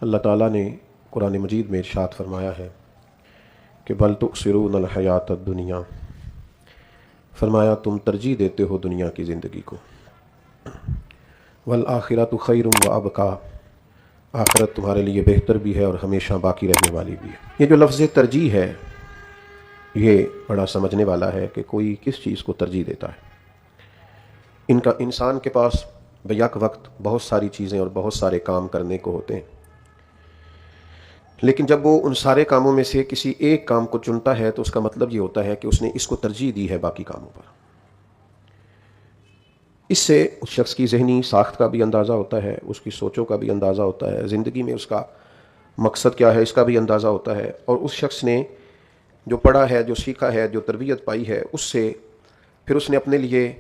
اللہ تعالیٰ نے قرآن مجید میں ارشاد فرمایا ہے کہ بل تؤثرون الحیات الدنیا، فرمایا تم ترجیح دیتے ہو دنیا کی زندگی کو، والآخرۃ خیر وابقیٰ، آخرت تمہارے لیے بہتر بھی ہے اور ہمیشہ باقی رہنے والی بھی ہے۔ یہ جو لفظ ترجیح ہے یہ بڑا سمجھنے والا ہے کہ کوئی کس چیز کو ترجیح دیتا ہے۔ انسان کے پاس بیک وقت بہت ساری چیزیں اور بہت سارے کام کرنے کو ہوتے ہیں، لیکن جب وہ ان سارے کاموں میں سے کسی ایک کام کو چنتا ہے تو اس کا مطلب یہ ہوتا ہے کہ اس نے اس کو ترجیح دی ہے باقی کاموں پر۔ اس سے اس شخص کی ذہنی ساخت کا بھی اندازہ ہوتا ہے، اس کی سوچوں کا بھی اندازہ ہوتا ہے، زندگی میں اس کا مقصد کیا ہے اس کا بھی اندازہ ہوتا ہے، اور اس شخص نے جو پڑھا ہے، جو سیکھا ہے، جو تربیت پائی ہے، اس سے پھر اس نے اپنے لیے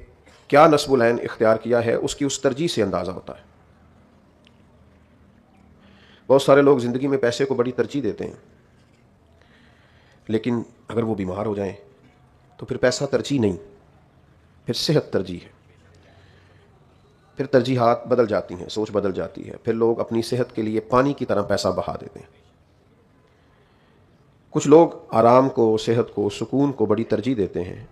کیا نصب العین اختیار کیا ہے اس کی اس ترجیح سے اندازہ ہوتا ہے۔ بہت سارے لوگ زندگی میں پیسے کو بڑی ترجیح دیتے ہیں، لیکن اگر وہ بیمار ہو جائیں تو پھر پیسہ ترجیح نہیں، پھر صحت ترجیح ہے۔ پھر ترجیحات بدل جاتی ہیں، سوچ بدل جاتی ہے، پھر لوگ اپنی صحت کے لیے پانی کی طرح پیسہ بہا دیتے ہیں۔ کچھ لوگ آرام کو، صحت کو، سکون کو بڑی ترجیح دیتے ہیں،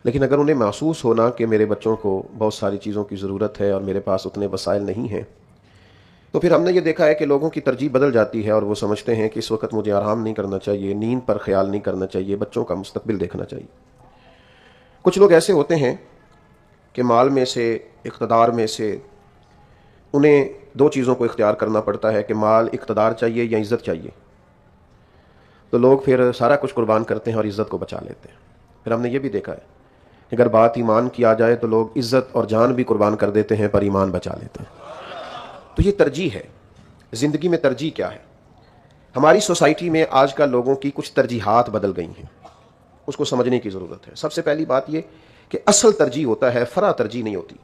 لیکن اگر انہیں محسوس ہونا کہ میرے بچوں کو بہت ساری چیزوں کی ضرورت ہے اور میرے پاس اتنے وسائل نہیں ہیں، تو پھر ہم نے یہ دیکھا ہے کہ لوگوں کی ترجیح بدل جاتی ہے اور وہ سمجھتے ہیں کہ اس وقت مجھے آرام نہیں کرنا چاہیے، نیند پر خیال نہیں کرنا چاہیے، بچوں کا مستقبل دیکھنا چاہیے۔ کچھ لوگ ایسے ہوتے ہیں کہ مال میں سے، اقتدار میں سے انہیں دو چیزوں کو اختیار کرنا پڑتا ہے کہ مال، اقتدار چاہیے یا عزت چاہیے، تو لوگ پھر سارا کچھ قربان کرتے ہیں اور عزت کو بچا لیتے ہیں۔ پھر ہم نے یہ بھی دیکھا ہے کہ اگر بات ایمان کی آ جائے تو لوگ عزت اور جان بھی قربان کر دیتے ہیں پر ایمان بچا لیتے ہیں۔ تو یہ ترجیح ہے۔ زندگی میں ترجیح کیا ہے؟ ہماری سوسائٹی میں آج کل لوگوں کی کچھ ترجیحات بدل گئی ہیں، اس کو سمجھنے کی ضرورت ہے۔ سب سے پہلی بات یہ کہ اصل ترجیح ہوتا ہے، فرع ترجیح نہیں ہوتی۔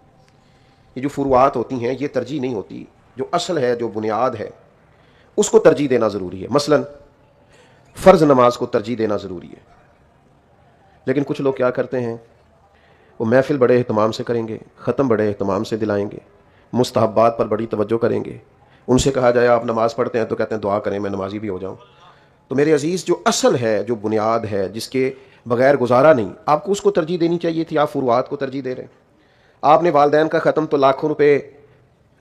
یہ جو فروعات ہوتی ہیں یہ ترجیح نہیں ہوتی، جو اصل ہے، جو بنیاد ہے، اس کو ترجیح دینا ضروری ہے۔ مثلا فرض نماز کو ترجیح دینا ضروری ہے، لیکن کچھ لوگ کیا کرتے ہیں، وہ محفل بڑے اہتمام سے کریں گے، ختم بڑے اہتمام سے دلائیں گے، مستحبات پر بڑی توجہ کریں گے۔ ان سے کہا جائے آپ نماز پڑھتے ہیں تو کہتے ہیں دعا کریں میں نمازی بھی ہو جاؤں۔ تو میرے عزیز، جو اصل ہے، جو بنیاد ہے، جس کے بغیر گزارا نہیں، آپ کو اس کو ترجیح دینی چاہیے تھی۔ آپ فروعات کو ترجیح دے رہے ہیں۔ آپ نے والدین کا ختم تو لاکھوں روپے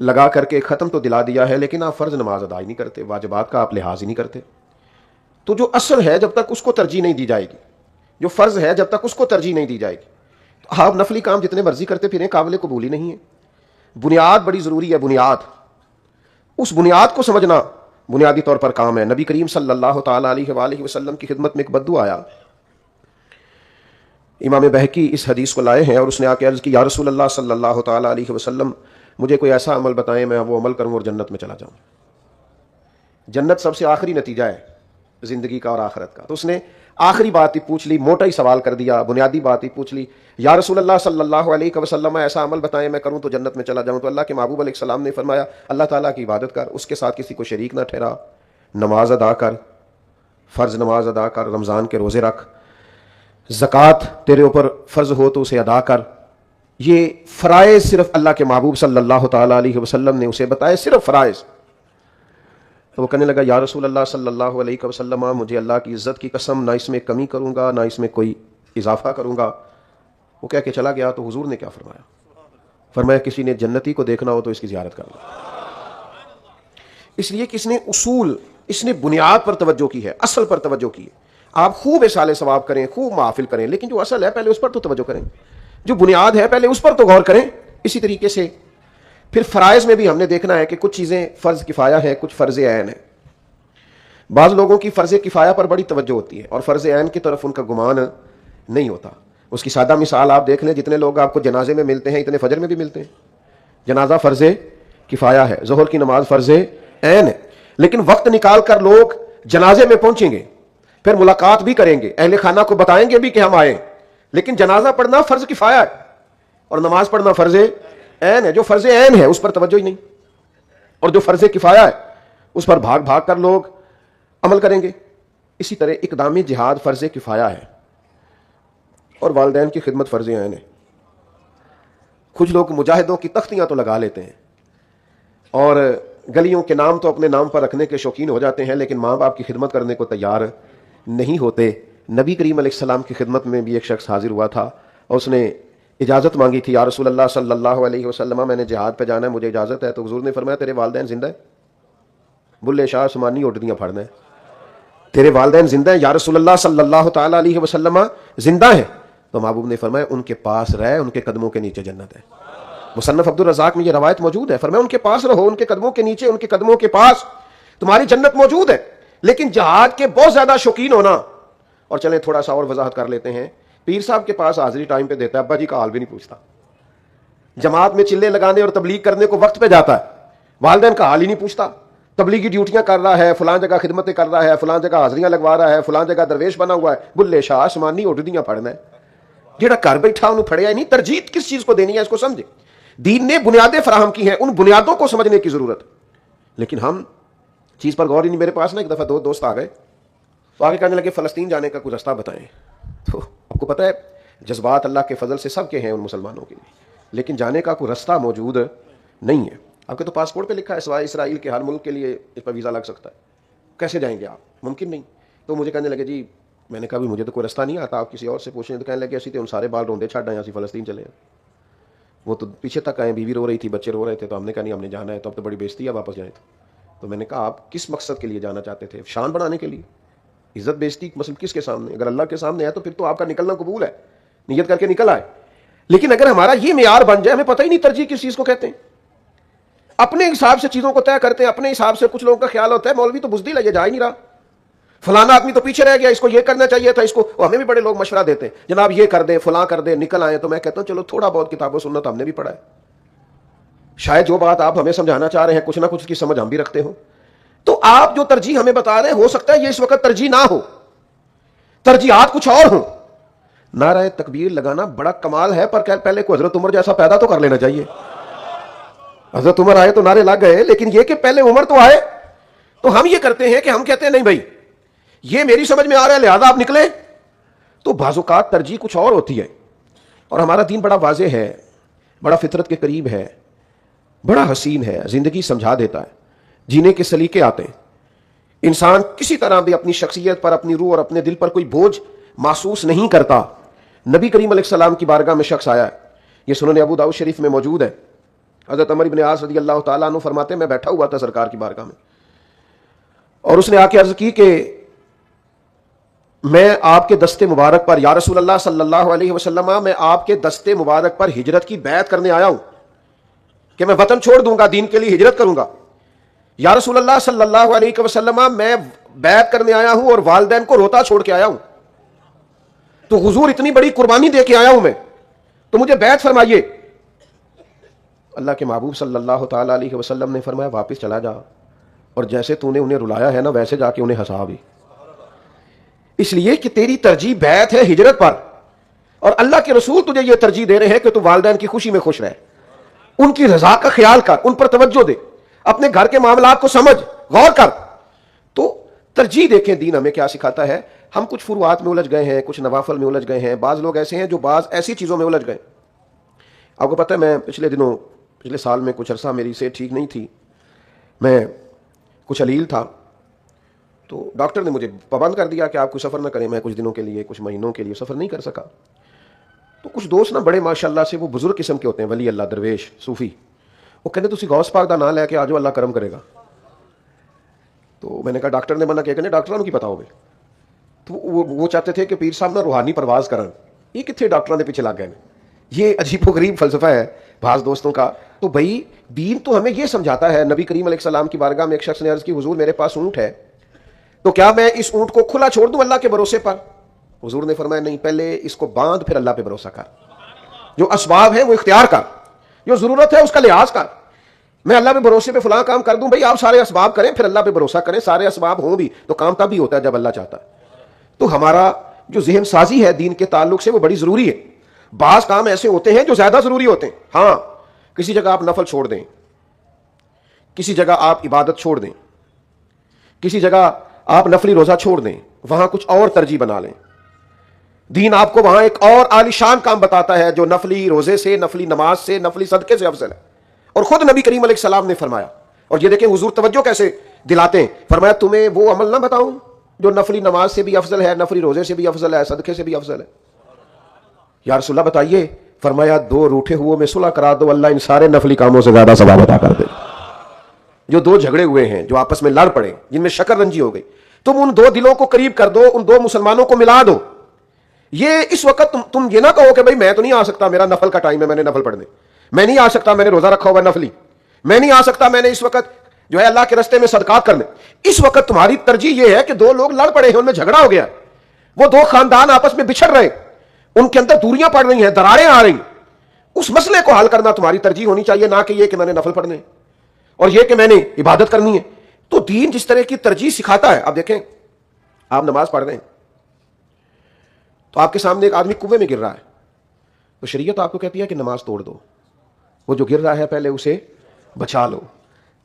لگا کر کے ختم تو دلا دیا ہے، لیکن آپ فرض نماز ادا ہی نہیں کرتے، واجبات کا آپ لحاظ ہی نہیں کرتے۔ تو جو اصل ہے جب تک اس کو ترجیح نہیں دی جائے گی، جو فرض ہے جب تک اس کو ترجیح نہیں دی جائے گی، تو آپ نفلی کام جتنے مرضی کرتے پھریں، قابل قبول ہی نہیں ہے۔ بنیاد بڑی ضروری ہے، بنیاد، اس بنیاد کو سمجھنا بنیادی طور پر کام ہے۔ نبی کریم صلی اللہ تعالی علیہ وآلہ وسلم کی خدمت میں ایک بدو آیا، امام بہقی اس حدیث کو لائے ہیں، اور اس نے آ کے عرض کی، یا رسول اللہ صلی اللہ تعالی علیہ وسلم، مجھے کوئی ایسا عمل بتائیں میں وہ عمل کروں اور جنت میں چلا جاؤں۔ جنت سب سے آخری نتیجہ ہے زندگی کا اور آخرت کا۔ تو اس نے آخری بات ہی پوچھ لی، موٹا ہی سوال کر دیا، بنیادی بات ہی پوچھ لی، یا رسول اللہ صلی اللہ علیہ وسلم ایسا عمل بتائیں میں کروں تو جنت میں چلا جاؤں۔ تو اللہ کے محبوب علیہ السلام نے فرمایا، اللہ تعالیٰ کی عبادت کر، اس کے ساتھ کسی کو شریک نہ ٹھہرا، نماز ادا کر، فرض نماز ادا کر، رمضان کے روزے رکھ، زکوٰۃ تیرے اوپر فرض ہو تو اسے ادا کر۔ یہ فرائض صرف اللہ کے محبوب صلی اللہ تعالیٰ علیہ وسلم نے اسے بتائے، صرف فرائض۔ تو وہ کہنے لگا، یا رسول اللہ صلی اللہ علیہ وسلم، مجھے اللہ کی عزت کی قسم نہ اس میں کمی کروں گا نہ اس میں کوئی اضافہ کروں گا۔ وہ کہہ کے چلا گیا تو حضور نے کیا فرمایا؟ فرمایا کسی نے جنتی کو دیکھنا ہو تو اس کی زیارت کر لو۔ اس لیے کہ اس نے اصول، اس نے بنیاد پر توجہ کی ہے، اصل پر توجہ کی ہے۔ آپ خوب اصالے ثواب کریں، خوب محافل کریں، لیکن جو اصل ہے پہلے اس پر تو توجہ کریں، جو بنیاد ہے پہلے اس پر تو غور کریں۔ اسی طریقے سے پھر فرائض میں بھی ہم نے دیکھنا ہے کہ کچھ چیزیں فرض کفایہ ہے، کچھ فرض عین ہے۔ بعض لوگوں کی فرض کفایہ پر بڑی توجہ ہوتی ہے اور فرض عین کی طرف ان کا گمان نہیں ہوتا۔ اس کی سادہ مثال آپ دیکھ لیں، جتنے لوگ آپ کو جنازے میں ملتے ہیں اتنے فجر میں بھی ملتے ہیں۔ جنازہ فرض کفایہ ہے، ظہر کی نماز فرض عین ہے، لیکن وقت نکال کر لوگ جنازے میں پہنچیں گے، پھر ملاقات بھی کریں گے، اہل خانہ کو بتائیں گے بھی کہ ہم آئے، لیکن جنازہ پڑھنا فرض کفایہ ہے اور نماز پڑھنا فرض عین ہے۔ جو فرض عین ہے اس پر توجہ ہی نہیں، اور جو فرض کفایہ ہے اس پر بھاگ بھاگ کر لوگ عمل کریں گے۔ اسی طرح اقدامی جہاد فرض کفایہ ہے اور والدین کی خدمت فرض عین ہے۔ کچھ لوگ مجاہدوں کی تختیاں تو لگا لیتے ہیں اور گلیوں کے نام تو اپنے نام پر رکھنے کے شوقین ہو جاتے ہیں، لیکن ماں باپ کی خدمت کرنے کو تیار نہیں ہوتے۔ نبی کریم علیہ السلام کی خدمت میں بھی ایک شخص حاضر ہوا تھا اور اس نے اجازت مانگی تھی، یا رسول اللہ صلی اللہ علیہ وسلم میں نے جہاد پہ جانا ہے، مجھے اجازت ہے؟ تو حضور نے فرمایا تیرے والدین زندہ ہیں؟ بلے شاہ سمانی اڈدیاں پھڑنا ہے، تیرے والدین زندہ ہیں؟ یا رسول اللہ صلی اللہ تعالی علیہ وسلم زندہ ہیں؟ تو محبوب نے فرمایا ان کے پاس رہ، ان کے قدموں کے نیچے جنت ہے۔ مصنف عبد الرزاق میں یہ روایت موجود ہے، فرمایا ان کے پاس رہو، ان کے قدموں کے نیچے، ان کے قدموں کے پاس تمہاری جنت موجود ہے۔ لیکن جہاد کے بہت زیادہ شوقین ہونا، اور چلیں تھوڑا سا اور وضاحت کر لیتے ہیں، پیر صاحب کے پاس حاضری ٹائم پہ دیتا ہے، ابا جی کا حال بھی نہیں پوچھتا، جماعت میں چلے لگانے اور تبلیغ کرنے کو وقت پہ جاتا ہے، والدین کا حال ہی نہیں پوچھتا، تبلیغی ڈیوٹیاں کر رہا ہے، فلان جگہ خدمتیں کر رہا ہے، فلان جگہ حاضریاں لگوا رہا ہے، فلان جگہ درویش بنا ہوا ہے، بلے شاہ آسمانی اڈدیاں پھڑنا ہے۔ جہاں گھر بیٹھا انہوں پھڑیا ہی نہیں۔ ترجیح کس چیز کو دینی ہے اس کو سمجھے۔ دین نے بنیادیں فراہم کی ہیں، ان بنیادوں کو سمجھنے کی ضرورت ہے، لیکن ہم چیز پر غور ہی نہیں۔ میرے پاس نا ایک دفعہ دو دوست آ گئے تو آگے کہنے لگے فلسطین جانے کا کوئی راستہ بتائیں۔ تو آپ کو پتہ ہے جذبات اللہ کے فضل سے سب کے ہیں ان مسلمانوں کے لیے، لیکن جانے کا کوئی راستہ موجود نہیں ہے۔ آپ کے تو پاسپورٹ پہ لکھا ہے سوائے اسرائیل کے ہر ملک کے لیے اس پر ویزا لگ سکتا ہے، کیسے جائیں گے آپ؟ ممکن نہیں۔ تو مجھے کہنے لگے جی، میں نے کہا بھی مجھے تو کوئی راستہ نہیں آتا، آپ کسی اور سے پوچھیں۔ تو کہنے لگے اسی تو ان سارے بال روندے چھڑ آئے، اسی فلسطین چلے۔ وہ تو پیچھے تک آئے، بیوی رو رہی تھی، بچے رو رہے تھے، تو ہم نے کہا نہیں ہم نے جانا ہے، تو اب تو بڑی بےزتی ہے، واپس جائیں۔ تو میں نے کہا آپ کس مقصد کے لیے جانا چاہتے تھے؟ شان بڑھانے کے لیے؟ عزت بیزتی مثلا کس کے سامنے؟ اگر اللہ کے سامنے ہے تو پھر تو آپ کا نکلنا قبول ہے، نیت کر کے نکل آئے۔ لیکن اگر ہمارا یہ معیار بن جائے، ہمیں پتہ ہی نہیں ترجیح کس چیز کو کہتے ہیں، اپنے حساب سے چیزوں کو طے کرتے ہیں، اپنے حساب سے کچھ لوگوں کا خیال ہوتا ہے مولوی تو بزدل ہے، یہ جا ہی نہیں رہا، فلانا آدمی تو پیچھے رہ گیا، اس کو یہ کرنا چاہیے تھا، اس کو۔ ہمیں بھی بڑے لوگ مشورہ دیتے ہیں جناب یہ کر دیں، فلاں کر دیں، نکل آئے۔ تو میں کہتا ہوں چلو تھوڑا بہت کتاب و سنت ہم نے بھی پڑھا ہے، شاید جو بات آپ ہمیں سمجھانا چاہ رہے ہیں کچھ نہ کچھ کی سمجھ ہم بھی رکھتے ہوں۔ تو آپ جو ترجیح ہمیں بتا رہے ہیں ہو سکتا ہے یہ اس وقت ترجیح نہ ہو، ترجیحات کچھ اور ہوں۔ نعرہ تکبیر لگانا بڑا کمال ہے، پر پہلے کو حضرت عمر جیسا پیدا تو کر لینا چاہیے۔ حضرت عمر آئے تو نعرے لگ گئے، لیکن یہ کہ پہلے عمر تو آئے۔ تو ہم یہ کرتے ہیں کہ ہم کہتے ہیں نہیں بھائی یہ میری سمجھ میں آ رہا ہے لہذا آپ نکلیں۔ تو بعض اوقات ترجیح کچھ اور ہوتی ہے، اور ہمارا دین بڑا واضح ہے، بڑا فطرت کے قریب ہے، بڑا حسین ہے، زندگی سمجھا دیتا ہے، جینے کے سلیقے آتے ہیں۔ انسان کسی طرح بھی اپنی شخصیت پر، اپنی روح اور اپنے دل پر کوئی بوجھ محسوس نہیں کرتا۔ نبی کریم علیہ السلام کی بارگاہ میں شخص آیا ہے، یہ سنن ابو داؤد شریف میں موجود ہے۔ حضرت عمر بن عاص رضی اللہ تعالیٰ عنہ فرماتے ہیں میں بیٹھا ہوا تھا سرکار کی بارگاہ میں، اور اس نے آ کے عرض کی کہ میں آپ کے دستے مبارک پر، یا رسول اللہ صلی اللہ علیہ وسلم میں آپ کے دستے مبارک پر ہجرت کی بیعت کرنے آیا ہوں کہ میں وطن چھوڑ دوں گا، دین کے لیے ہجرت کروں گا۔ یا رسول اللہ صلی اللہ علیہ وسلم میں بیعت کرنے آیا ہوں اور والدین کو روتا چھوڑ کے آیا ہوں، تو حضور اتنی بڑی قربانی دے کے آیا ہوں میں، تو مجھے بیعت فرمائیے۔ اللہ کے محبوب صلی اللہ تعالی علیہ وسلم نے فرمایا واپس چلا جا، اور جیسے تو نے انہیں رلایا ہے نا ویسے جا کے انہیں ہنسا بھی، اس لیے کہ تیری ترجیح بیعت ہے ہجرت پر، اور اللہ کے رسول تجھے یہ ترجیح دے رہے ہیں کہ تو والدین کی خوشی میں خوش رہے، ان کی رضا کا خیال کر، ان پر توجہ دے، اپنے گھر کے معاملات کو سمجھ، غور کر۔ تو ترجیح دیکھیں دین ہمیں کیا سکھاتا ہے۔ ہم کچھ فروعات میں الجھ گئے ہیں، کچھ نوافل میں الجھ گئے ہیں، بعض لوگ ایسے ہیں جو بعض ایسی چیزوں میں الجھ گئے۔ آپ کو پتہ ہے میں پچھلے سال میں کچھ عرصہ میری صحت ٹھیک نہیں تھی، میں کچھ علیل تھا، تو ڈاکٹر نے مجھے پابند کر دیا کہ آپ کوئی سفر نہ کریں۔ میں کچھ دنوں کے لیے، کچھ مہینوں کے لیے سفر نہیں کر سکا۔ تو کچھ دوست نا بڑے ماشاءاللہ سے وہ بزرگ قسم کے ہوتے ہیں، ولی اللہ، درویش، صوفی، وہ کہتے تسی غوث پاک دا نام لے کے آجو اللہ کرم کرے گا۔ تو میں نے کہا ڈاکٹر نے منع کیا، کہ ڈاکٹروں کی پتا ہوگی۔ تو وہ چاہتے تھے کہ پیر صاحب نا روحانی پرواز کرن، یہ کتنے ڈاکٹروں کے پیچھے لگ گئے۔ یہ عجیب و غریب فلسفہ ہے بعض دوستوں کا۔ تو بھائی دین تو ہمیں یہ سمجھاتا ہے۔ نبی کریم علیہ السلام کی بارگاہ میں ایک شخص نے عرض کی حضور میرے پاس اونٹ ہے، تو کیا میں اس اونٹ کو کھلا چھوڑ دوں اللہ کے بھروسے پر؟ حضور نے فرمایا نہیں، پہلے اس کو باندھ پھر اللہ پہ بھروسہ کر، جو اسباب ہیں وہ اختیار کر، جو ضرورت ہے اس کا لحاظ کر۔ میں اللہ پہ بھروسے پہ فلاں کام کر دوں، بھائی آپ سارے اسباب کریں پھر اللہ پہ بھروسہ کریں، سارے اسباب ہوں بھی تو کام تب بھی ہوتا ہے جب اللہ چاہتا ہے۔ تو ہمارا جو ذہن سازی ہے دین کے تعلق سے وہ بڑی ضروری ہے۔ بعض کام ایسے ہوتے ہیں جو زیادہ ضروری ہوتے ہیں، ہاں کسی جگہ آپ نفل چھوڑ دیں، کسی جگہ آپ عبادت چھوڑ دیں، کسی جگہ آپ نفلی روزہ چھوڑ دیں، وہاں کچھ اور ترجیح بنا لیں۔ دین آپ کو وہاں ایک اور عالیشان کام بتاتا ہے جو نفلی روزے سے، نفلی نماز سے، نفلی صدقے سے افضل ہے، اور خود نبی کریم علیہ السلام نے فرمایا۔ اور یہ دیکھیں حضور توجہ کیسے دلاتے ہیں، فرمایا تمہیں وہ عمل نہ بتاؤں جو نفلی نماز سے بھی افضل ہے، نفلی روزے سے بھی افضل ہے، صدقے سے بھی افضل ہے؟ یا رسول اللہ بتائیے، فرمایا دو روٹھے ہوئے میں صلح کرا دو، اللہ ان سارے نفلی کاموں سے زیادہ ثواب عطا کر دے۔ جو دو جھگڑے ہوئے ہیں، جو آپس میں لڑ پڑے، جن میں شکر رنجی ہو گئی، تم ان دو دلوں کو قریب کر دو، ان دو مسلمانوں کو ملا دو۔ یہ اس وقت تم یہ نہ کہو کہ بھائی میں تو نہیں آ سکتا، میرا نفل کا ٹائم ہے، میں نے نفل پڑھنے، میں نہیں آ سکتا، میں نے روزہ رکھا ہوا نفلی، میں نہیں آ سکتا، میں نے اس وقت جو ہے اللہ کے راستے میں صدقات کرنے۔ اس وقت تمہاری ترجیح یہ ہے کہ دو لوگ لڑ پڑے ہیں، ان میں جھگڑا ہو گیا، وہ دو خاندان آپس میں بچھڑ رہے، ان کے اندر دوریاں پڑ رہی ہیں، دراریں آ رہی، اس مسئلے کو حل کرنا تمہاری ترجیح ہونی چاہیے، نہ کہ یہ کہ میں نے نفل پڑھنے اور یہ کہ میں نے عبادت کرنی ہے۔ تو دین جس طرح کی ترجیح سکھاتا ہے، اب دیکھیں آپ نماز پڑھ رہے ہیں تو آپ کے سامنے ایک آدمی کنویں میں گر رہا ہے، تو شریعت آپ کو کہتی ہے کہ نماز توڑ دو، وہ جو گر رہا ہے پہلے اسے بچا لو۔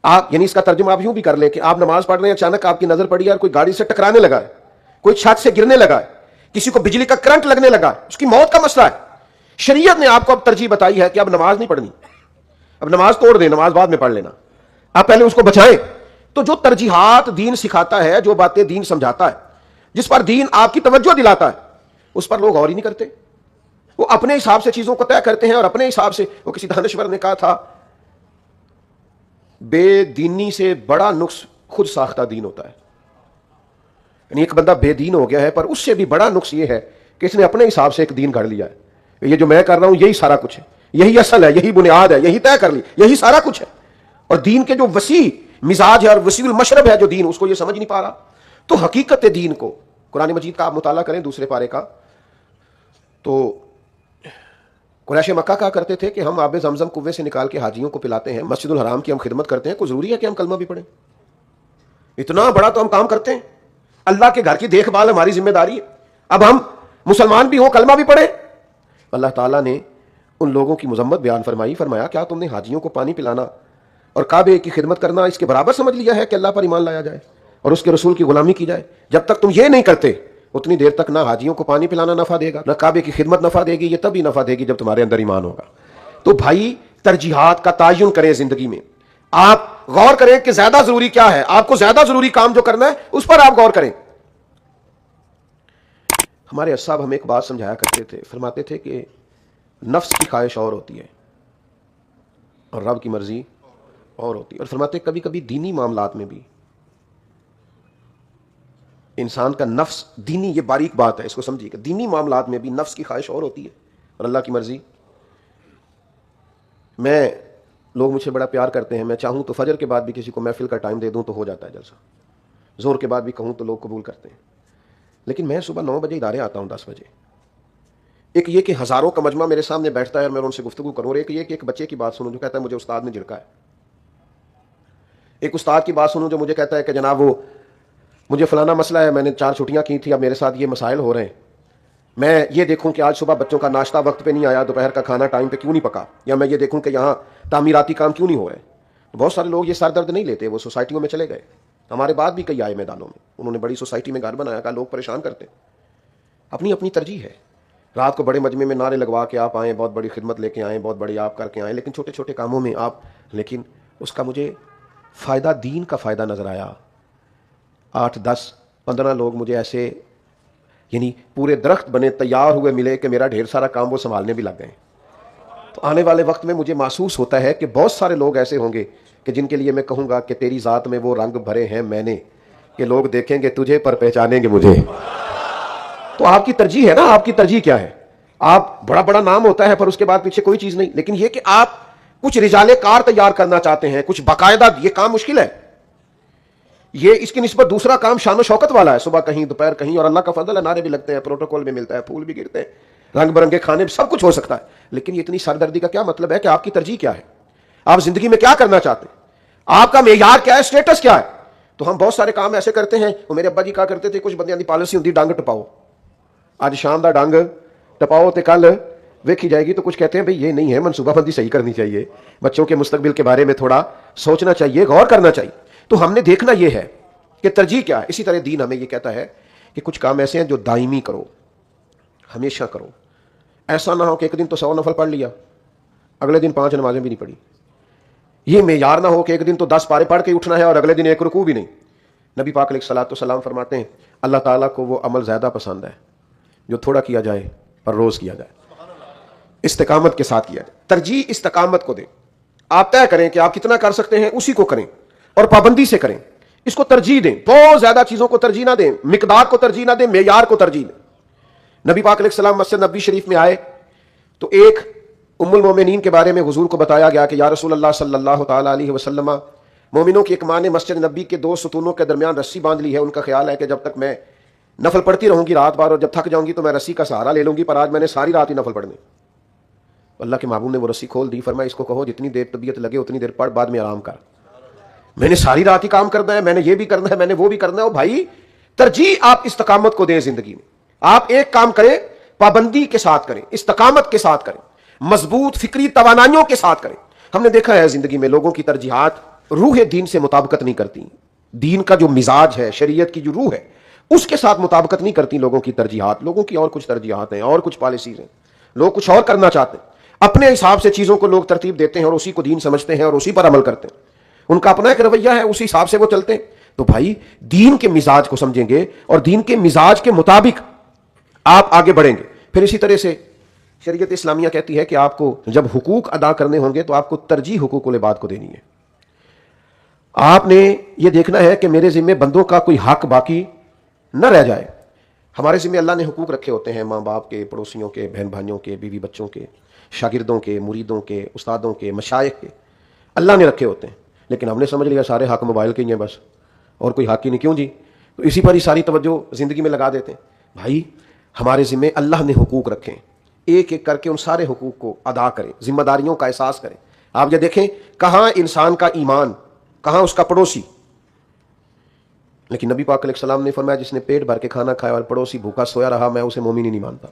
آپ یعنی اس کا ترجمہ آپ یوں بھی کر لیں کہ آپ نماز پڑھ رہے ہیں، اچانک آپ کی نظر پڑی اور کوئی گاڑی سے ٹکرانے لگا ہے، کوئی چھت سے گرنے لگا ہے، کسی کو بجلی کا کرنٹ لگنے لگا، اس کی موت کا مسئلہ ہے، شریعت نے آپ کو اب ترجیح بتائی ہے کہ اب نماز نہیں پڑھنی، اب نماز توڑ دیں، نماز بعد میں پڑھ لینا، آپ پہلے اس کو بچائیں۔ تو جو ترجیحات دین سکھاتا ہے، جو باتیں دین سمجھاتا ہے، جس پر دین آپ کی توجہ دلاتا ہے، اس پر لوگ غور ہی نہیں کرتے، وہ اپنے حساب سے چیزوں کو طے کرتے ہیں، اور اپنے حساب سے، وہ کسی دانشور نے کہا تھا بے دینی سے بڑا نقص خود ساختہ دین ہوتا ہے، یعنی ایک بندہ بے دین ہو گیا ہے، پر اس سے بھی بڑا نقص یہ ہے کہ اس نے اپنے حساب سے ایک دین گھڑ لیا ہے، یہ جو میں کر رہا ہوں یہی سارا کچھ ہے، یہی اصل ہے، یہی بنیاد ہے، یہی طے کر لی، یہی سارا کچھ ہے۔ اور دین کے جو وسیع مزاج ہے اور وسیع المشرب ہے جو دین، اس کو یہ سمجھ نہیں پا رہا۔ تو حقیقت دین کو قرآن مجید کا آپ مطالعہ کریں، دوسرے پارے کا، تو قریش مکہ کہا کرتے تھے کہ ہم آب زمزم کنویں سے نکال کے حاجیوں کو پلاتے ہیں، مسجد الحرام کی ہم خدمت کرتے ہیں، کوئی ضروری ہے کہ ہم کلمہ بھی پڑھیں؟ اتنا بڑا تو ہم کام کرتے ہیں، اللہ کے گھر کی دیکھ بھال ہماری ذمہ داری ہے، اب ہم مسلمان بھی ہوں، کلمہ بھی پڑھیں؟ اللہ تعالیٰ نے ان لوگوں کی مذمت بیان فرمائی، فرمایا کیا تم نے حاجیوں کو پانی پلانا اور کعبے کی خدمت کرنا اس کے برابر سمجھ لیا ہے کہ اللہ پر ایمان لایا جائے اور اس کے رسول کی غلامی کی جائے؟ جب تک تم یہ نہیں کرتے اتنی دیر تک نہ حاجیوں کو پانی پلانا نفع دے گا، نہ کعبے کی خدمت نفع دے گی، یہ تبھی نفع دے گی جب تمہارے اندر ایمان ہوگا۔ تو بھائی ترجیحات کا تعین کریں زندگی میں، آپ غور کریں کہ زیادہ ضروری کیا ہے، آپ کو زیادہ ضروری کام جو کرنا ہے اس پر آپ غور کریں۔ ہمارے صاحب ہمیں ایک بات سمجھایا کرتے تھے، فرماتے تھے کہ نفس کی خواہش اور ہوتی ہے اور رب کی مرضی اور ہوتی ہے، اور فرماتے کبھی کبھی دینی معاملات میں بھی انسان کا نفس، دینی یہ باریک بات ہے، اس کو سمجھیے کہ دینی معاملات میں بھی نفس کی خواہش اور ہوتی ہے اور اللہ کی مرضی۔ میں لوگ مجھ سے بڑا پیار کرتے ہیں، میں چاہوں تو فجر کے بعد بھی کسی کو محفل کا ٹائم دے دوں تو ہو جاتا ہے جلسہ، زور کے بعد بھی کہوں تو لوگ قبول کرتے ہیں، لیکن میں صبح 9 بجے ادارے آتا ہوں، 10 بجے۔ ایک یہ کہ ہزاروں کا مجمع میرے سامنے بیٹھتا ہے اور میں ان سے گفتگو کروں، اور ایک یہ کہ ایک بچے کی بات سنوں جو کہتا ہے مجھے استاد نے جھڑکا ہے، ایک استاد کی بات سنوں جو مجھے کہتا ہے کہ جناب وہ مجھے فلانا مسئلہ ہے، میں نے 4 چھٹیاں کی تھی، اب میرے ساتھ یہ مسائل ہو رہے ہیں، میں یہ دیکھوں کہ آج صبح بچوں کا ناشتہ وقت پہ نہیں آیا، دوپہر کا کھانا ٹائم پہ کیوں نہیں پکا، یا میں یہ دیکھوں کہ یہاں تعمیراتی کام کیوں نہیں ہو رہے۔ تو بہت سارے لوگ یہ سر درد نہیں لیتے، وہ سوسائٹیوں میں چلے گئے، ہمارے بعد بھی کئی آئے میدانوں میں، انہوں نے بڑی سوسائٹی میں گھر بنایا، کہا لوگ پریشان کرتے، اپنی اپنی ترجیح ہے۔ رات کو بڑے مجمع میں نعرے لگوا کے آپ آئیں، بہت بڑی خدمت لے کے آئیں، بہت بڑی آپ کر کے آئیں، لیکن چھوٹے چھوٹے کاموں میں آپ، لیکن اس کا مجھے فائدہ، دین کا فائدہ نظر آیا۔ 8 10 15 لوگ مجھے ایسے یعنی پورے درخت بنے تیار ہوئے ملے کہ میرا ڈھیر سارا کام وہ سنبھالنے بھی لگ گئے۔ تو آنے والے وقت میں مجھے محسوس ہوتا ہے کہ بہت سارے لوگ ایسے ہوں گے کہ جن کے لیے میں کہوں گا کہ تیری ذات میں وہ رنگ بھرے ہیں میں نے، کہ لوگ دیکھیں گے تجھے پر پہچانیں گے مجھے۔ تو آپ کی ترجیح ہے نا، آپ کی ترجیح کیا ہے؟ آپ بڑا بڑا نام ہوتا ہے پر اس کے بعد پیچھے کوئی چیز نہیں، لیکن یہ کہ آپ کچھ رجال کار تیار کرنا چاہتے ہیں، کچھ باقاعدہ، یہ کام مشکل ہے، یہ اس کی نسبت دوسرا کام شان و شوکت والا ہے، صبح کہیں دوپہر کہیں، اور اللہ کا فضل ہے، نعرے بھی لگتے ہیں، پروٹوکول بھی ملتا ہے، پھول بھی گرتے ہیں، رنگ برنگے کھانے بھی، سب کچھ ہو سکتا ہے، لیکن یہ اتنی سردردی کا کیا مطلب ہے کہ آپ کی ترجیح کیا ہے، آپ زندگی میں کیا کرنا چاہتے ہیں، آپ کا معیار کیا ہے، اسٹیٹس کیا ہے؟ تو ہم بہت سارے کام ایسے کرتے ہیں، وہ میرے ابا جی کہا کرتے تھے کچھ بندیاں دی پالیسی ہوتی ڈنگ ٹپاؤ، آج شام دا ڈنگ ٹپاؤ تے کل ویکھی جائے گی، تو کچھ کہتے ہیں بھئی یہ نہیں ہے، منصوبہ بندی صحیح کرنی چاہیے، بچوں کے مستقبل کے بارے میں تھوڑا سوچنا چاہیے، غور کرنا چاہیے۔ تو ہم نے دیکھنا یہ ہے کہ ترجیح کیا ہے۔ اسی طرح دین ہمیں یہ کہتا ہے کہ کچھ کام ایسے ہیں جو دائمی کرو، ہمیشہ کرو، ایسا نہ ہو کہ ایک دن تو 100 نفل پڑھ لیا، اگلے دن 5 نمازیں بھی نہیں پڑھی، یہ معیار نہ ہو کہ ایک دن تو 10 پارے پڑھ کے اٹھنا ہے اور اگلے دن ایک رکوع بھی نہیں. نبی پاک علیہ الصلوۃ والسلام فرماتے ہیں اللہ تعالیٰ کو وہ عمل زیادہ پسند ہے جو تھوڑا کیا جائے پر روز کیا جائے, استقامت کے ساتھ کیا جائے. ترجیح استقامت کو دیں. آپ طے کریں کہ آپ کتنا کر سکتے ہیں, اسی کو کریں اور پابندی سے کریں. اس کو ترجیح دیں, بہت زیادہ چیزوں کو ترجیح نہ دیں, مقدار کو ترجیح نہ دیں, معیار کو ترجیح دیں. نبی پاک علیہ السلام مسجد نبوی شریف میں آئے تو ایک ام المومنین کے بارے میں حضور کو بتایا گیا کہ یا رسول اللہ صلی اللہ تعالی علیہ وسلم, مومنوں کی ایک ماں نے مسجد نبی کے 2 ستونوں کے درمیان رسی باندھ لی ہے. ان کا خیال ہے کہ جب تک میں نفل پڑھتی رہوں گی رات بھر اور جب تھک جاؤں گی تو میں رسی کا سہارا لے لوں گی, پر آج میں نے ساری رات ہی نفل پڑھنی. اللہ کے محبوب نے وہ رسی کھول دی, فرمایا اس کو کہو جتنی دیر طبیعت لگے اتنی دیر پڑھ, بعد میں آرام کر. میں نے ساری رات ہی کام کرنا ہے, میں نے یہ بھی کرنا ہے, میں نے وہ بھی کرنا ہے. او بھائی, ترجیح آپ استقامت کو دیں زندگی میں. آپ ایک کام کریں پابندی کے ساتھ کریں, استقامت کے ساتھ کریں, مضبوط فکری توانائیوں کے ساتھ کریں. ہم نے دیکھا ہے زندگی میں لوگوں کی ترجیحات روح دین سے مطابقت نہیں کرتی. دین کا جو مزاج ہے, شریعت کی جو روح ہے, اس کے ساتھ مطابقت نہیں کرتی لوگوں کی ترجیحات. لوگوں کی اور کچھ ترجیحات ہیں, اور کچھ پالیسیز ہیں, لوگ کچھ اور کرنا چاہتے ہیں. اپنے حساب سے چیزوں کو لوگ ترتیب دیتے ہیں اور اسی کو دین سمجھتے ہیں اور اسی پر عمل کرتے ہیں. ان کا اپنا ایک رویہ ہے, اسی حساب سے وہ چلتے ہیں. تو بھائی دین کے مزاج کو سمجھیں گے اور دین کے مزاج کے مطابق آپ آگے بڑھیں گے. پھر اسی طرح سے شریعت اسلامیہ کہتی ہے کہ آپ کو جب حقوق ادا کرنے ہوں گے تو آپ کو ترجیح حقوق العباد کو دینی ہے. آپ نے یہ دیکھنا ہے کہ میرے ذمہ بندوں کا کوئی حق باقی نہ رہ جائے. ہمارے ذمہ اللہ نے حقوق رکھے ہوتے ہیں, ماں باپ کے, پڑوسیوں کے, بہن بھائیوں کے, بیوی بچوں کے, شاگردوں کے, مریدوں کے, استادوں کے, مشائخ کے, اللہ نے رکھے ہوتے ہیں. لیکن ہم نے سمجھ لیا سارے حق موبائل کے ہی ہیں بس, اور کوئی حق ہی نہیں. کیوں جی؟ تو اسی پر ہی ساری توجہ زندگی میں لگا دیتے ہیں. بھائی ہمارے ذمہ اللہ نے حقوق رکھے ہیں, ایک ایک کر کے ان سارے حقوق کو ادا کریں, ذمہ داریوں کا احساس کریں. آپ یہ دیکھیں کہاں انسان کا ایمان, کہاں اس کا پڑوسی. لیکن نبی پاک علیہ السلام نے فرمایا جس نے پیٹ بھر کے کھانا کھایا اور پڑوسی بھوکا سویا رہا میں اسے مومن ہی نہیں مانتا.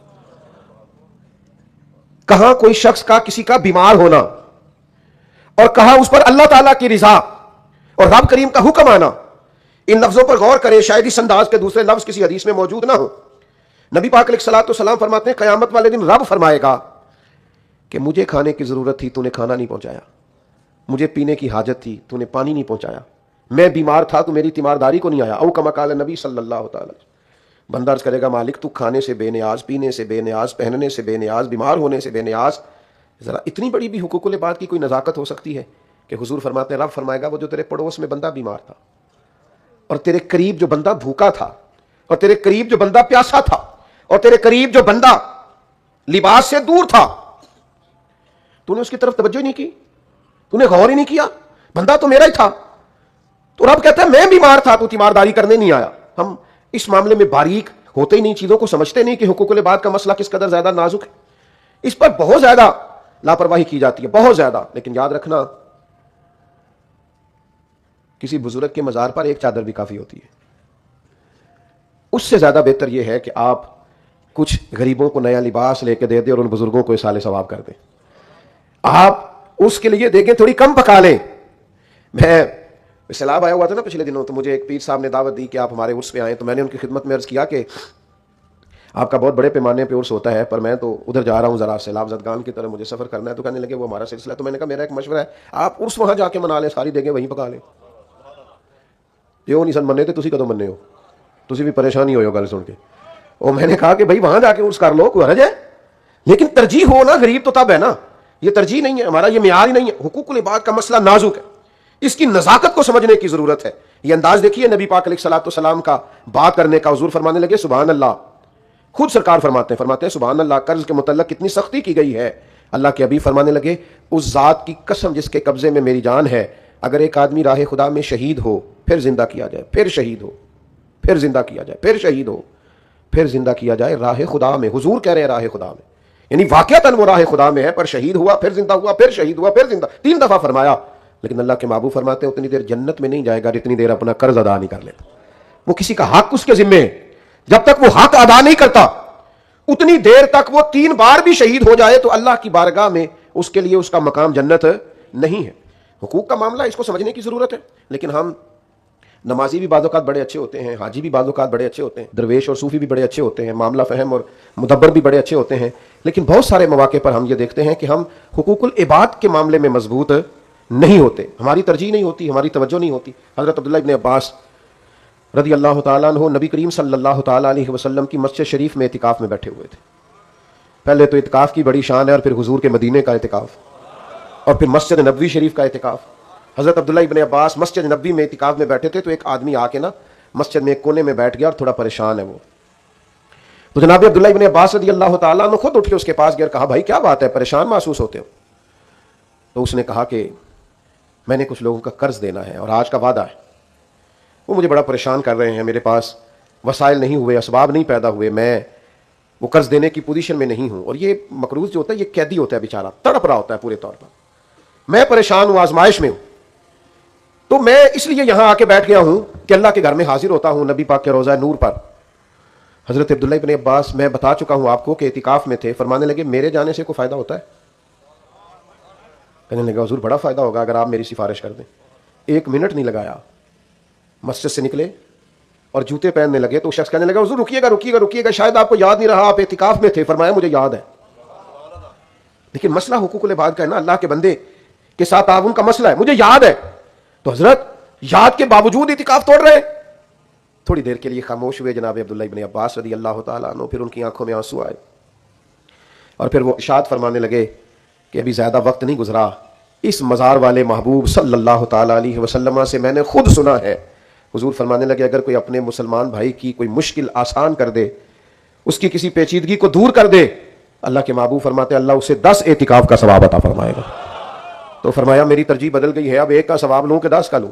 کہاں کوئی شخص کا کسی کا بیمار ہونا اور کہاں اس پر اللہ تعالیٰ کی رضا اور رب کریم کا حکم آنا. ان لفظوں پر غور کریں, شاید اس انداز کے دوسرے لفظ کسی حدیث میں موجود نہ ہو. نبی پاک علیہ الصلوۃ والسلام فرماتے ہیں قیامت والے دن رب فرمائے گا کہ مجھے کھانے کی ضرورت تھی تو نے کھانا نہیں پہنچایا, مجھے پینے کی حاجت تھی تو نے پانی نہیں پہنچایا, میں بیمار تھا تو میری تیمارداری کو نہیں آیا. او کما قال نبی صلی اللہ تعالی. بندہ عرض کرے گا مالک تو کھانے سے بے نیاز, پینے سے بے نیاز, پہننے سے بے نیاز, بیمار ہونے سے بے نیاز, ذرا اتنی بڑی بھی حقوق العباد کی کوئی نزاکت ہو سکتی ہے کہ حضور فرماتے ہیں رب فرمائے گا وہ جو تیرے پڑوس میں بندہ بیمار تھا اور تیرے قریب جو بندہ بھوکا تھا اور تیرے قریب جو بندہ پیاسا تھا اور تیرے قریب جو بندہ لباس سے دور تھا, تو نے اس کی طرف توجہ ہی نہیں کی, تو نے غور ہی نہیں کیا, بندہ تو میرا ہی تھا. تو رب کہتا ہے میں بیمار تھا تو تیمارداری کرنے نہیں آیا. ہم اس معاملے میں باریک ہوتے ہی نہیں, چیزوں کو سمجھتے نہیں کہ حقوق العباد کا مسئلہ کس قدر زیادہ نازک ہے. اس پر بہت زیادہ لاپرواہی کی جاتی ہے, بہت زیادہ. لیکن یاد رکھنا کسی بزرگ کے مزار پر ایک چادر بھی کافی ہوتی ہے. اس سے زیادہ بہتر یہ ہے کہ آپ کچھ غریبوں کو نیا لباس لے کے دے دیں اور ان بزرگوں کو اصال ثواب کر دیں. آپ اس کے لیے دیکھیں تھوڑی کم پکا لیں. میں سیلاب آیا ہوا تھا نا پچھلے دنوں, تو مجھے ایک پیر صاحب نے دعوت دی کہ آپ ہمارے عرس پہ آئیں. تو میں نے ان کی خدمت میں عرض کیا کہ آپ کا بہت بڑے پیمانے پہ عرس ہوتا ہے پر میں تو ادھر جا رہا ہوں ذرا سیلاب زدگان کی طرف, مجھے سفر کرنا ہے. تو کہنے لگے وہ ہمارا سلسلہ ہے. تو میں نے کہا میرا ایک مشورہ ہے آپ عرس وہاں جا کے منا لیں, ساری دیگیں وہیں پکا لیں. یہ نہیں سن مننے تھے تسی کدو مننے ہو, تسی بھی پریشانی ہو گل سن کے. اور میں نے کہا کہ بھائی وہاں جا کے عرس کر لو, کوئی حرج ہے, لیکن ترجیح ہو نا, غریب تو تب ہے نا. یہ ترجیح نہیں ہے ہمارا, یہ معیار ہی نہیں ہے. حقوق العباد کا مسئلہ نازک ہے, اس کی نزاکت کو سمجھنے کی ضرورت ہے. یہ انداز دیکھیے نبی پاک علیہ الصلوۃ والسلام کا بات کرنے کا. حضور فرمانے لگے سبحان اللہ, خود سرکار فرماتے ہیں سبحان اللہ, قرض کے متعلق کتنی سختی کی گئی ہے. اللہ کے حبیب فرمانے لگے اس ذات کی قسم جس کے قبضے میں میری جان ہے, اگر ایک آدمی راہ خدا میں شہید ہو پھر زندہ کیا جائے, پھر شہید ہو, پھر زندہ کیا جائے, پھر شہید ہو, پھر زندہ کیا جائے راہ خدا میں. حضور کہہ رہے ہیں راہ خدا میں, یعنی واقعتاً وہ راہ خدا میں ہے, پر شہید ہوا, پھر زندہ ہوا, پھر شہید ہوا, پھر زندہ, 3 دفعہ فرمایا. لیکن اللہ کے محبوب فرماتے ہیں اتنی دیر جنت میں نہیں جائے گا جتنی دیر اپنا قرض ادا نہیں کر لیتا. وہ کسی کا حق اس کے ذمہ ہے, جب تک وہ حق ادا نہیں کرتا اتنی دیر تک وہ 3 بار بھی شہید ہو جائے تو اللہ کی بارگاہ میں اس کے لیے اس کا مقام جنت نہیں ہے. حقوق کا معاملہ اس کو سمجھنے کی ضرورت ہے. لیکن ہم نمازی بھی بعض اوقات بڑے اچھے ہوتے ہیں, حاجی بھی بعض اوقات بڑے اچھے ہوتے ہیں, درویش اور صوفی بھی بڑے اچھے ہوتے ہیں, معاملہ فہم اور مدبر بھی بڑے اچھے ہوتے ہیں, لیکن بہت سارے مواقع پر ہم یہ دیکھتے ہیں کہ ہم حقوق العباد کے معاملے میں مضبوط نہیں ہوتے، ہماری ترجیح نہیں ہوتی، ہماری توجہ نہیں ہوتی۔ حضرت عبداللہ ابن عباس رضی اللہ تعالیٰ عنہ نبی کریم صلی اللہ تعالیٰ علیہ وسلم کی مسجد شریف میں اعتکاف میں بیٹھے ہوئے تھے۔ پہلے تو اعتکاف کی بڑی شان ہے، اور پھر حضور کے مدینے کا اعتکاف، اور پھر مسجد نبوی شریف کا اعتکاف۔ حضرت عبداللہ ابن عباس مسجد نبوی میں اعتکاف میں بیٹھے تھے، تو ایک آدمی آ کے نا مسجد میں ایک کونے میں بیٹھ گیا اور تھوڑا پریشان ہے وہ۔ تو جناب عبداللہ ابن عباس رضی اللہ تعالیٰ عنہ خود اٹھ کے اس کے پاس گیا اور کہا بھائی کیا بات ہے، پریشان محسوس ہوتے ہو؟ تو اس نے کہا کہ میں نے کچھ لوگوں کا قرض دینا ہے اور آج کا وعدہ ہے، وہ مجھے بڑا پریشان کر رہے ہیں، میرے پاس وسائل نہیں ہوئے، اسباب نہیں پیدا ہوئے، میں وہ قرض دینے کی پوزیشن میں نہیں ہوں۔ اور یہ مقروض جو ہوتا ہے یہ قیدی ہوتا ہے بیچارہ، تڑپ رہا ہوتا ہے پورے طور پر، میں پریشان ہوں، آزمائش میں ہوں، تو میں اس لیے یہاں آ کے بیٹھ گیا ہوں کہ اللہ کے گھر میں حاضر ہوتا ہوں نبی پاک کے روضہ نور پر۔ حضرت عبداللہ ابن عباس میں بتا چکا ہوں آپ کو کہ اعتکاف میں تھے، فرمانے لگے میرے جانے سے کوئی فائدہ ہوتا ہے؟ کہنے لگا حضور بڑا فائدہ ہوگا اگر آپ میری سفارش کر دیں۔ ایک منٹ نہیں لگایا، مسجد سے نکلے اور جوتے پہننے لگے تو شخص کہنے لگا حضور رکیے گا رکیے گا رکیے گا، شاید آپ کو یاد نہیں رہا، آپ اعتکاف میں تھے۔ فرمایا مجھے یاد ہے، لیکن مسئلہ حقوق العباد کا ہے نا، اللہ کے بندے کے ساتھ تعاون کا مسئلہ ہے، مجھے یاد ہے۔ تو حضرت یاد کے باوجود اعتکاف توڑ رہے ہیں۔ تھوڑی دیر کے لیے خاموش ہوئے جناب عبداللہ ابن عباس رضی اللہ تعالیٰ عنہ، پھر ان کی آنکھوں میں آنسو آئے اور پھر وہ ارشاد فرمانے لگے کہ ابھی زیادہ وقت نہیں گزرا، اس مزار والے محبوب صلی اللہ تعالیٰ علیہ وسلم سے میں نے خود سنا ہے، حضور فرمانے لگے اگر کوئی اپنے مسلمان بھائی کی کوئی مشکل آسان کر دے، اس کی کسی پیچیدگی کو دور کر دے، اللہ کے محبوب فرماتے ہیں اللہ اسے 10 اعتکاف کا ثواب عطا فرمائے گا۔ تو فرمایا میری ترجیح بدل گئی ہے، اب ایک کا ثواب لوں کہ 10 کا لوں؟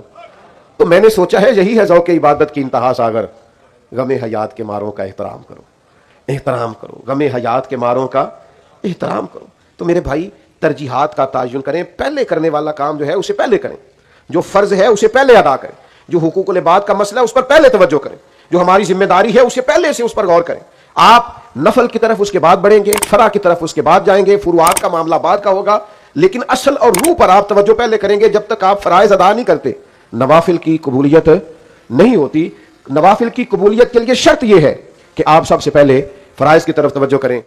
تو میں نے سوچا ہے یہی ہے ذوق عبادت کی انتہا ساگر، غم حیات کے ماروں کا احترام کرو، احترام کرو، غم حیات کے ماروں کا احترام کرو۔ تو میرے بھائی ترجیحات کا تعین کریں، پہلے کرنے والا کام جو ہے اسے پہلے کریں، جو فرض ہے اسے پہلے ادا کریں، جو حقوق العباد کا مسئلہ ہے اس پر پہلے توجہ کریں، جو ہماری ذمہ داری ہے اسے پہلے سے اس پر غور کریں۔ آپ نفل کی طرف اس کے بعد بڑھیں گے، فرع کی طرف اس کے بعد جائیں گے، فروعات کا معاملہ بعد کا ہوگا، لیکن اصل اور روح پر آپ توجہ پہلے کریں گے۔ جب تک آپ فرائض ادا نہیں کرتے نوافل کی قبولیت نہیں ہوتی۔ نوافل کی قبولیت کے لیے شرط یہ ہے کہ آپ سب سے پہلے فرائض کی طرف توجہ کریں۔